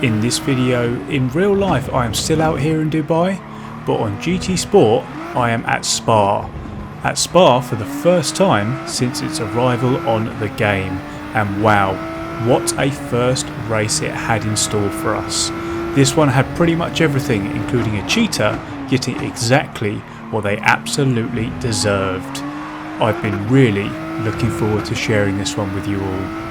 In this video, in real life I am still out here in Dubai, but on GT Sport I am at Spa. At Spa for the first time since its arrival on the game, and wow, what a first race it had in store for us. This one had pretty much everything, including a cheetah getting exactly what they absolutely deserved. I've been really looking forward to sharing this one with you all.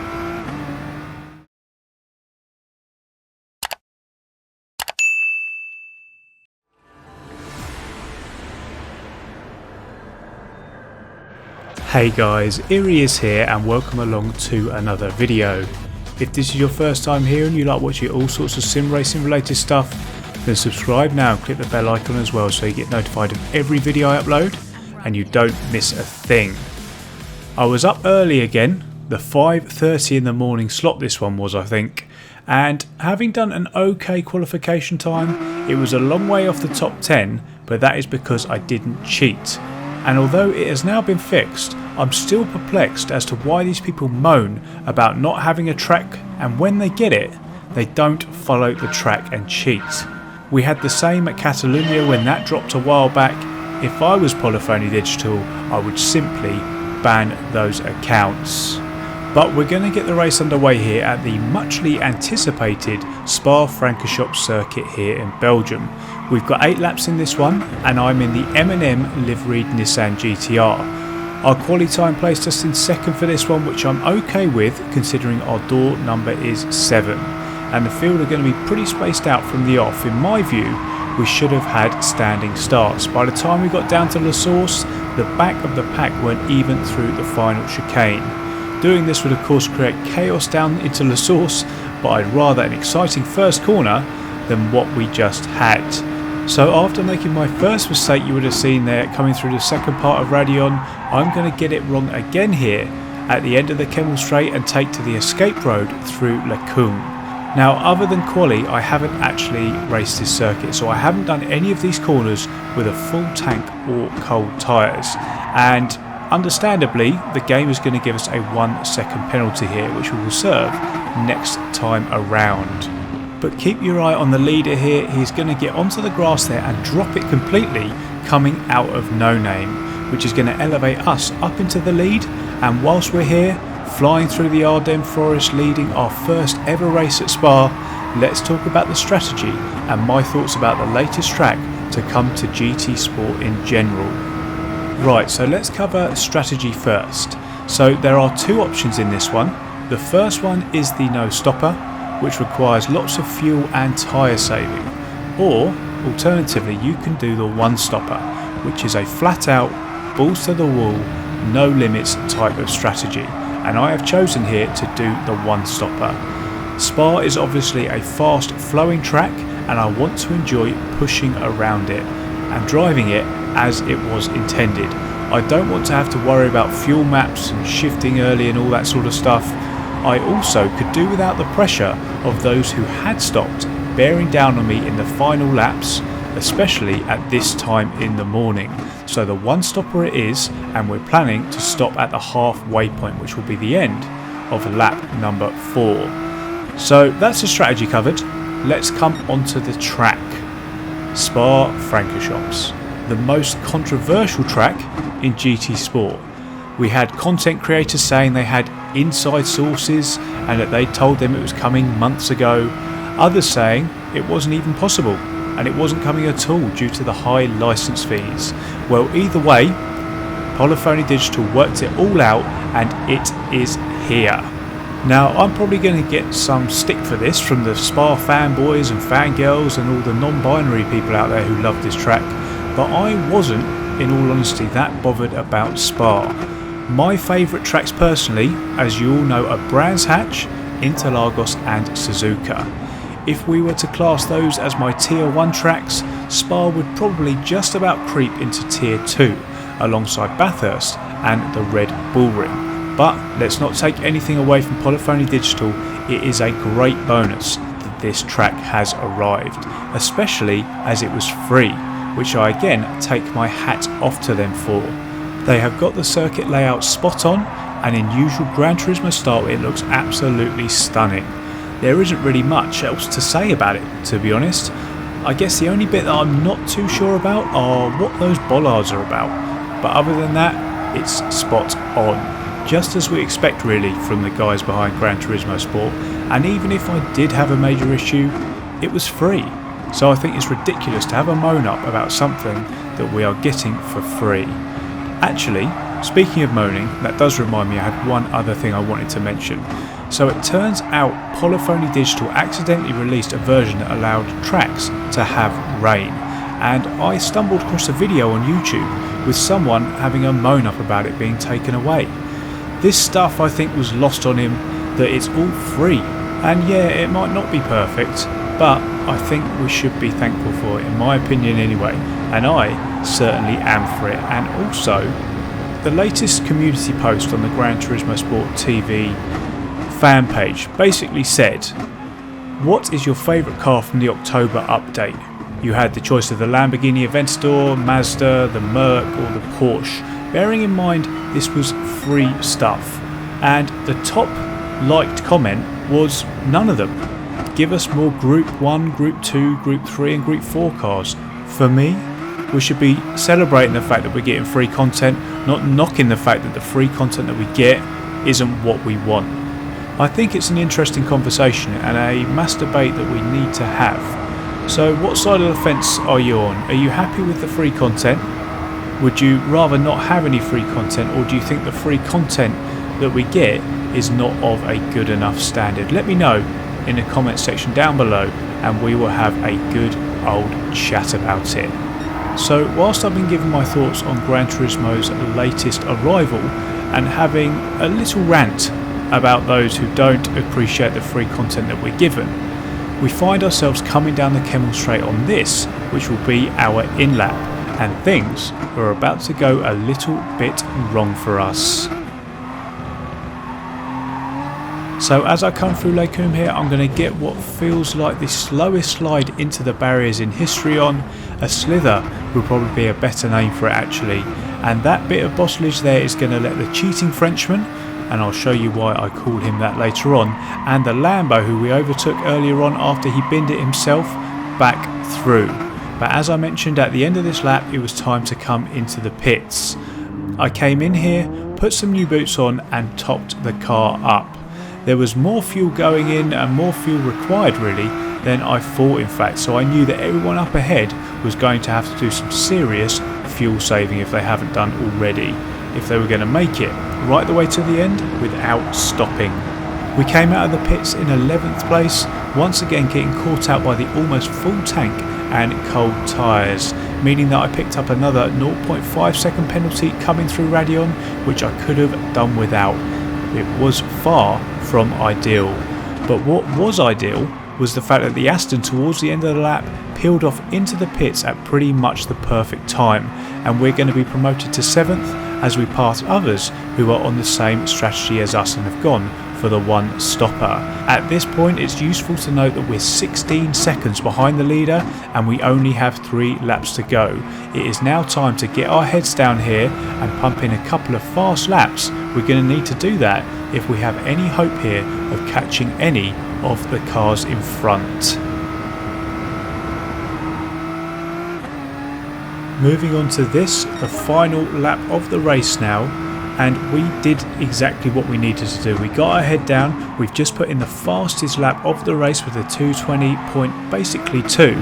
Hey guys, Eerie is here and welcome along to another video. If this is your first time here and you like watching all sorts of sim racing related stuff, then subscribe now and click the bell icon as well so you get notified of every video I upload and you don't miss a thing. I was up early again, the 5:30 in the morning slot this one was I think, and having done an okay qualification time, it was a long way off the top 10, but that is because I didn't cheat. And although it has now been fixed, I'm still perplexed as to why these people moan about not having a track, and when they get it, they don't follow the track and cheat. We had the same at Catalonia when that dropped a while back. If I was Polyphony Digital, I would simply ban those accounts. But we're going to get the race underway here at the muchly anticipated Spa-Francorchamps circuit here in Belgium. We've got 8 laps in this one and I'm in the M&M liveried Nissan GTR. Our quali time placed us in second for this one, which I'm okay with considering our door number is 7. And the field are going to be pretty spaced out from the off. In my view, we should have had standing starts. By the time we got down to La Source, the back of the pack weren't even through the final chicane. Doing this would of course create chaos down into La Source, but I'd rather an exciting first corner than what we just had. So after making my first mistake you would have seen there coming through the second part of Radion, I'm going to get it wrong again here at the end of the Kemmel Straight and take to the escape road through Lacoum. Now other than quali I haven't actually raced this circuit, so I haven't done any of these corners with a full tank or cold tyres, and understandably, the game is going to give us a 1 second penalty here, which we will serve next time around. But keep your eye on the leader here. He's going to get onto the grass there and drop it completely, coming out of no name, which is going to elevate us up into the lead. And whilst we're here, flying through the Ardennes forest, leading our first ever race at Spa, let's talk about the strategy and my thoughts about the latest track to come to GT Sport in general. Right, so let's cover strategy first. So there are 2 options in this one. The first one is the no stopper, which requires lots of fuel and tyre saving. Or alternatively, you can do the one stopper, which is a flat out, balls to the wall, no limits type of strategy. And I have chosen here to do the one stopper. Spa is obviously a fast flowing track and I want to enjoy pushing around it and driving it as it was intended. I don't want to have to worry about fuel maps and shifting early and all that sort of stuff. I also could do without the pressure of those who had stopped bearing down on me in the final laps, especially at this time in the morning. So the one stopper it is, and we're planning to stop at the halfway point, which will be the end of lap number 4. So that's the strategy covered. Let's come onto the track. Spa-Francorchamps, the most controversial track in GT Sport. We had content creators saying they had inside sources and that they told them it was coming months ago. Others saying it wasn't even possible and it wasn't coming at all due to the high license fees. Well, either way, Polyphony Digital worked it all out and it is here. Now I'm probably going to get some stick for this from the Spa fanboys and fangirls and all the non-binary people out there who love this track, but I wasn't, in all honesty, that bothered about Spa. My favourite tracks personally, as you all know, are Brands Hatch, Interlagos and Suzuka. If we were to class those as my tier 1 tracks, Spa would probably just about creep into tier 2 alongside Bathurst and the Red Bull Ring. But let's not take anything away from Polyphony Digital, it is a great bonus that this track has arrived, especially as it was free, which I again take my hat off to them for. They have got the circuit layout spot on, and in usual Gran Turismo style it looks absolutely stunning. there isn't really much else to say about it, to be honest. I guess the only bit that I'm not too sure about are what those bollards are about, but other than that, it's spot on. Just as we expect really from the guys behind Gran Turismo Sport, and even if I did have a major issue, it was free. So I think it's ridiculous to have a moan up about something that we are getting for free. Actually, speaking of moaning, that does remind me I had one other thing I wanted to mention. So it turns out Polyphony Digital accidentally released a version that allowed tracks to have rain, and I stumbled across a video on YouTube with someone having a moan up about it being taken away. This stuff I think was lost on him, that it's all free, and yeah, it might not be perfect, but I think we should be thankful for it, in my opinion anyway, and I certainly am for it. And also, the latest community post on the Gran Turismo Sport TV fan page basically said, what is your favourite car from the October update? You had the choice of the Lamborghini Aventador, Mazda, the Merc or the Porsche, bearing in mind this was free stuff, and the top liked comment was none of them. Give us more Group 1, Group 2, Group 3 and Group 4 cars. For me, we should be celebrating the fact that we're getting free content, not knocking the fact that the free content that we get isn't what we want. I think it's an interesting conversation and a mass debate that we need to have. So what side of the fence are you on? Are you happy with the free content? Would you rather not have any free content, or do you think the free content that we get is not of a good enough standard? Let me know in the comment section down below and we will have a good old chat about it. So whilst I've been giving my thoughts on Gran Turismo's latest arrival and having a little rant about those who don't appreciate the free content that we're given, we find ourselves coming down the Kemmel Straight on this, which will be our in-lap, and things are about to go a little bit wrong for us. So as I come through Lake Combe here, I'm going to get what feels like the slowest slide into the barriers in history on. A slither would probably be a better name for it actually, and that bit of bosselage there is going to let the cheating Frenchman, and I'll show you why I call him that later on, and the Lambo who we overtook earlier on after he binned it himself, back through. But as I mentioned, at the end of this lap it was time to come into the pits. I came in here, put some new boots on and topped the car up. There was more fuel going in and more fuel required really than I thought in fact, so I knew that everyone up ahead was going to have to do some serious fuel saving if they haven't done already, if they were going to make it right the way to the end without stopping. We came out of the pits in 11th place, once again getting caught out by the almost full tank and cold tyres, meaning that I picked up another 0.5 second penalty coming through Radeon, which I could have done without. It was far from ideal, but what was ideal was the fact that the Aston towards the end of the lap peeled off into the pits at pretty much the perfect time, and we're going to be promoted to 7th as we pass others who are on the same strategy as us and have gone for the one stopper. At this point it's useful to note that we're 16 seconds behind the leader and we only have 3 laps to go. It is now time to get our heads down here and pump in a couple of fast laps. We're going to need to do that if we have any hope here of catching any of the cars in front. Moving on to this, the final lap of the race now, and we did exactly what we needed to do. We got our head down, we've just put in the fastest lap of the race with a 2:20.2,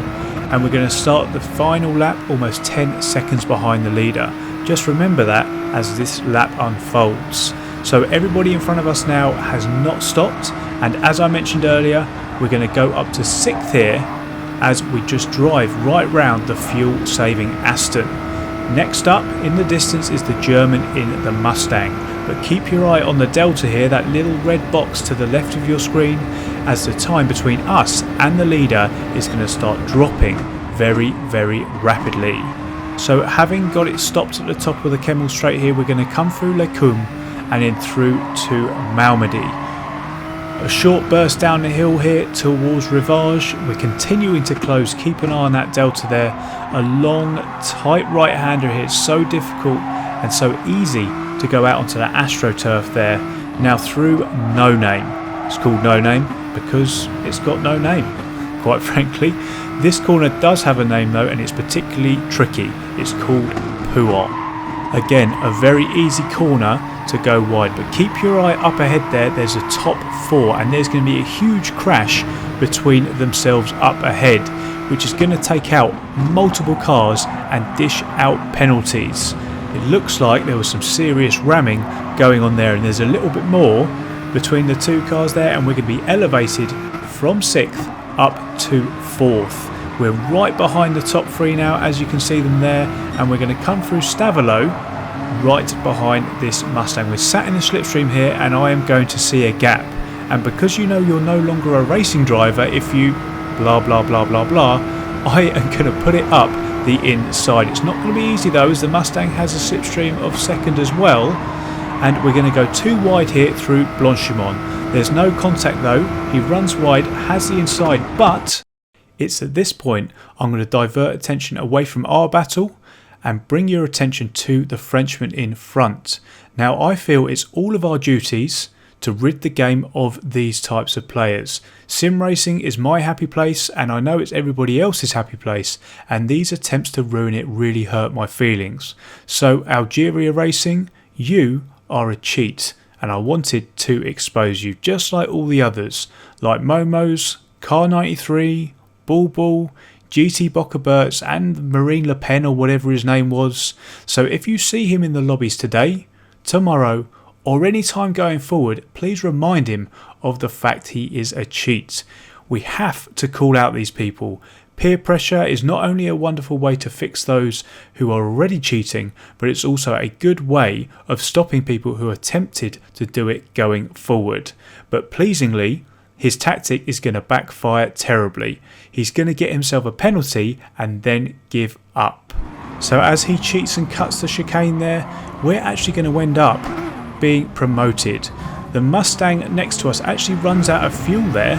and we're going to start the final lap almost 10 seconds behind the leader. Just remember that as this lap unfolds. So everybody in front of us now has not stopped, and as I mentioned earlier, we're going to go up to 6th here as we just drive right round the fuel saving Aston. Next up in the distance is the German in the Mustang, but keep your eye on the Delta here, that little red box to the left of your screen, as the time between us and the leader is going to start dropping very, very rapidly. So having got it stopped at the top of the Kemmel Straight here, we're going to come through Les Combes and then through to Malmedy. A short burst down the hill here towards Rivage. We're continuing to close. Keep an eye on that Delta there. A long, tight right-hander here. It's so difficult and so easy to go out onto that AstroTurf there. Now through No Name. It's called No Name because it's got no name, quite frankly. This corner does have a name though, and it's particularly tricky. It's called Puon. Again, a very easy corner to go wide, but keep your eye up ahead there. There's a top 4 and there's going to be a huge crash between themselves up ahead, which is going to take out multiple cars and dish out penalties. It looks like there was some serious ramming going on there, and there's a little bit more between the 2 cars there, and we're going to be elevated from 6th up to 4th. We're right behind the top 3 now, as you can see them there, and we're going to come through Stavelot right behind this Mustang. We're sat in the slipstream here, and I am going to see a gap, and because you know you're no longer a racing driver if you blah blah blah blah blah, I am going to put it up the inside. It's not going to be easy though, as the Mustang has a slipstream of 2nd as well, and we're going to go too wide here through Blanchimont. There's no contact though. He runs wide, has the inside, but it's at this point I'm going to divert attention away from our battle and bring your attention to the Frenchman in front. Now I feel it's all of our duties to rid the game of these types of players. Sim racing is my happy place, and I know it's everybody else's happy place, and these attempts to ruin it really hurt my feelings. So Algeria Racing, you are a cheat, and I wanted to expose you, just like all the others, like Momos, Car 93, Bull, GT Bockerberts, and Marine Le Pen, or whatever his name was. So if you see him in the lobbies today, tomorrow, or any time going forward, please remind him of the fact he is a cheat. We have to call out these people. Peer pressure is not only a wonderful way to fix those who are already cheating, but it's also a good way of stopping people who are tempted to do it going forward. But pleasingly, his tactic is going to backfire terribly. He's going to get himself a penalty and then give up. So as he cheats and cuts the chicane there, we're actually going to end up being promoted. The Mustang next to us actually runs out of fuel there,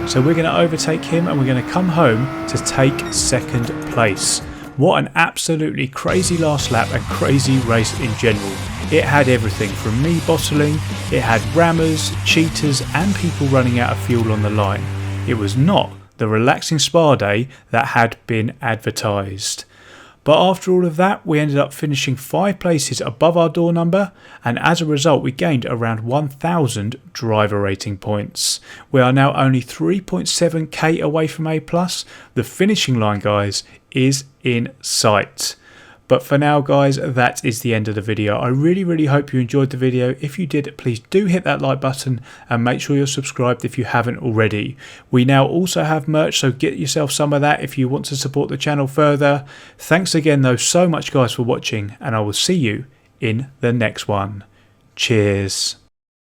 so we're going to overtake him and we're going to come home to take 2nd place. What an absolutely crazy last lap and crazy race in general. It had everything from me bottling, it had rammers, cheaters and people running out of fuel on the line. It was not the relaxing spa day that had been advertised. But after all of that, we ended up finishing 5 places above our door number, and as a result we gained around 1,000 driver rating points. We are now only 3.7k away from A+. The finishing line, guys, is in sight. But for now, guys, that is the end of the video. I really hope you enjoyed the video. If you did, please do hit that like button and make sure you're subscribed if you haven't already. We now also have merch, so get yourself some of that if you want to support the channel further. Thanks again though so much, guys, for watching, and I will see you in the next one. Cheers.